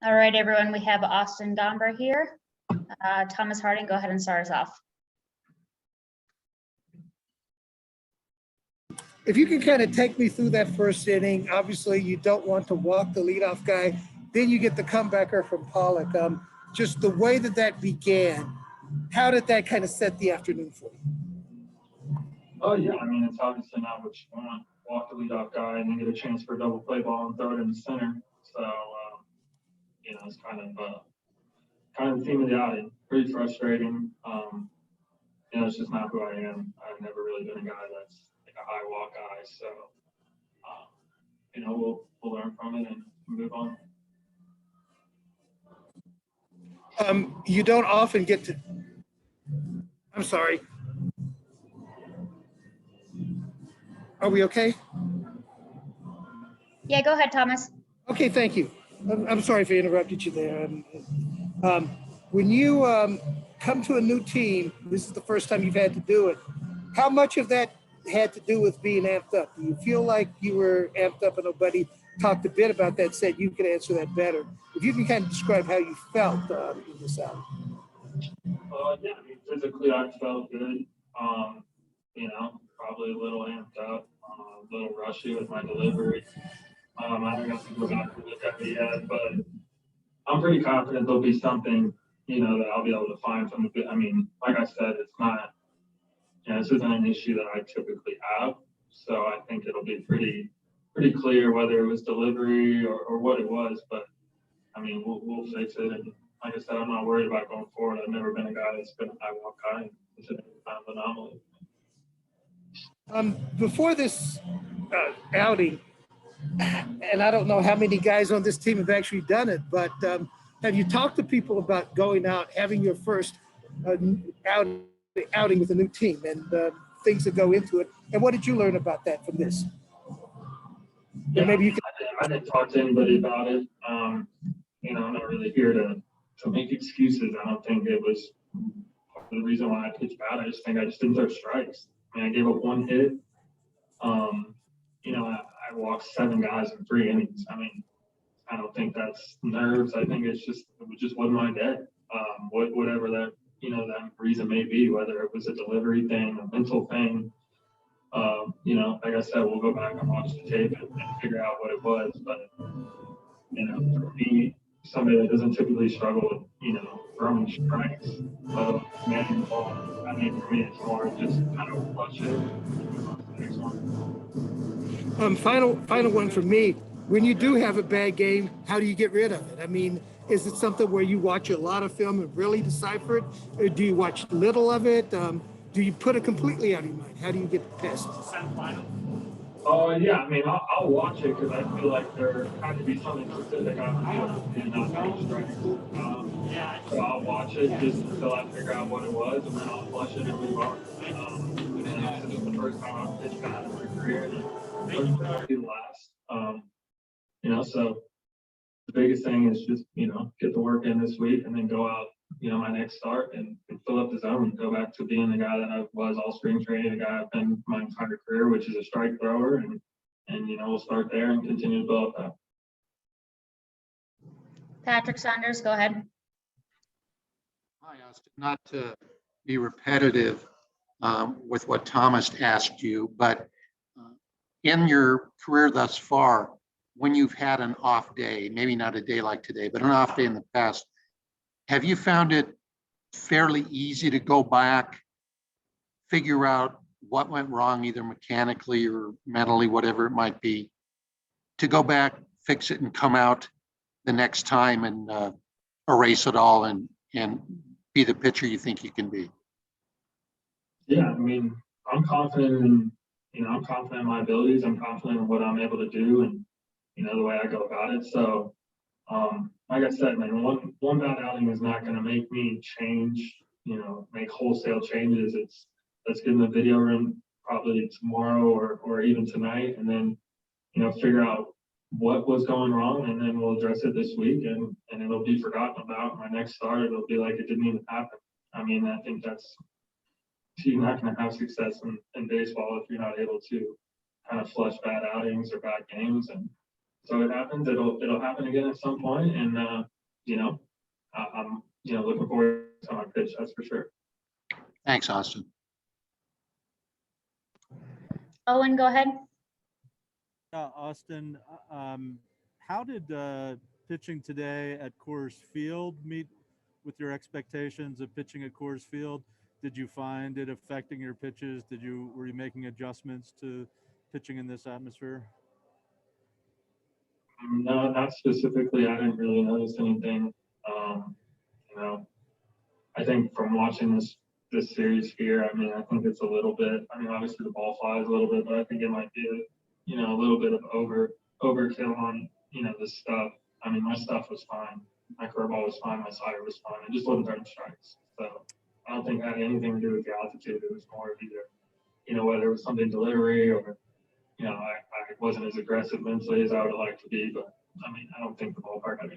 All right, everyone, we have Austin Gomber here. Thomas Harding, go ahead and start us off. If you can kind of take me through that first inning, obviously you don't want to walk the leadoff guy. Then you get the comebacker from Pollock. Just the way that began, how did that kind of set the afternoon for you? Oh, yeah. I mean, it's obviously not what you want. Walk the leadoff guy and then get a chance for a double play ball and throw it in the center. So, it's kind of the theme of the outing. Pretty frustrating. It's just not who I am. I've never really been a guy that's like a high walk guy. So, we'll learn from it and move on. You don't often get to. I'm sorry. Are we okay? Yeah, go ahead, Thomas. Okay, thank you. I'm sorry if I interrupted you there. When you come to a new team, this is the first time you've had to do it. How much of that had to do with being amped up? Do you feel like you were amped up? And nobody talked a bit about that, said you could answer that better. If you can kind of describe how you felt in this out. Yeah, I mean, physically I felt good. Probably a little amped up, a little rushy with my delivery. I don't have to go back and look at it yet, but I'm pretty confident there'll be something, that I'll be able to find from the. I mean, like I said, it's not. This isn't an issue that I typically have, so I think it'll be pretty clear whether it was delivery or what it was. But I mean, we'll fix it. And like I said, I'm not worried about going forward. I've never been a guy that's been a high walk guy. It's a kind of anomaly. Before this outing, and I don't know how many guys on this team have actually done it, but have you talked to people about going out, having your first outing with a new team and things that go into it? And what did you learn about that from this? Yeah, maybe you can. I didn't talk to anybody about it. I'm not really here to make excuses. I don't think it was part of the reason why I pitched bad. I just think I just didn't throw strikes. I mean, I gave up one hit. I walked 7 guys in 3 innings. I mean, I don't think that's nerves. I think it just wasn't my day. Whatever that that reason may be, whether it was a delivery thing, a mental thing. Like I said, we'll go back and watch the tape and figure out what it was. But for me, somebody that doesn't typically struggle with throwing strikes, managing the ball. I mean, for me, it's more just kind of flush it. Next one. Final one for me. When you do have a bad game, how do you get rid of it? I mean, is it something where you watch a lot of film and really decipher it? Or do you watch little of it? Do you put it completely out of your mind? How do you get past it? Yeah, I mean, I'll watch it because I feel like there had to be something specific on the field and not throwing strikes. So I'll watch it just until I figure out what it was, and then I'll flush it and move on. This is the first time I've pitched bad in my career, and it'll be the last. So the biggest thing is just get the work in this week, and then go out my next start and fill up the zone and go back to being the guy that I was all spring training, the guy I've been my entire career, which is a strike thrower, and we'll start there and continue to build that. Patrick Saunders, go ahead. Hi, Austin. Not to be repetitive with what Thomas asked you, but in your career thus far, when you've had an off day, maybe not a day like today, but an off day in the past, have you found it fairly easy to go back, figure out what went wrong, either mechanically or mentally, whatever it might be, to go back, fix it, and come out the next time and erase it all and be the pitcher you think you can be? Yeah, I mean, I'm confident I'm confident in my abilities. I'm confident in what I'm able to do and, the way I go about it. So, like I said, man, one bad outing is not going to make me change, make wholesale changes. Let's get in the video room probably tomorrow or even tonight, and then, figure out what was going wrong, and then we'll address it this week, and it'll be forgotten about. My next start, it'll be like it didn't even happen. I mean, I think you're not going to have success in baseball if you're not able to kind of flush bad outings or bad games. And So it happens. It'll happen again at some point, and I'm looking forward to my pitch. That's for sure. Thanks, Austin. Owen, go ahead. Austin, how did pitching today at Coors Field meet with your expectations of pitching at Coors Field? Did you find it affecting your pitches? Were you making adjustments to pitching in this atmosphere? No, not specifically. I didn't really notice anything. I think from watching this series here, I mean, I think it's a little bit. I mean, obviously the ball flies a little bit, but I think it might be a little bit of overkill on the stuff. I mean, my stuff was fine. My curveball was fine. My slider was fine. It just wasn't throwing strikes. So I don't think it had anything to do with the altitude. It was more of either whether it was something delivery or I wasn't as aggressive mentally as I would have liked to be, but I mean, I don't think the ballpark had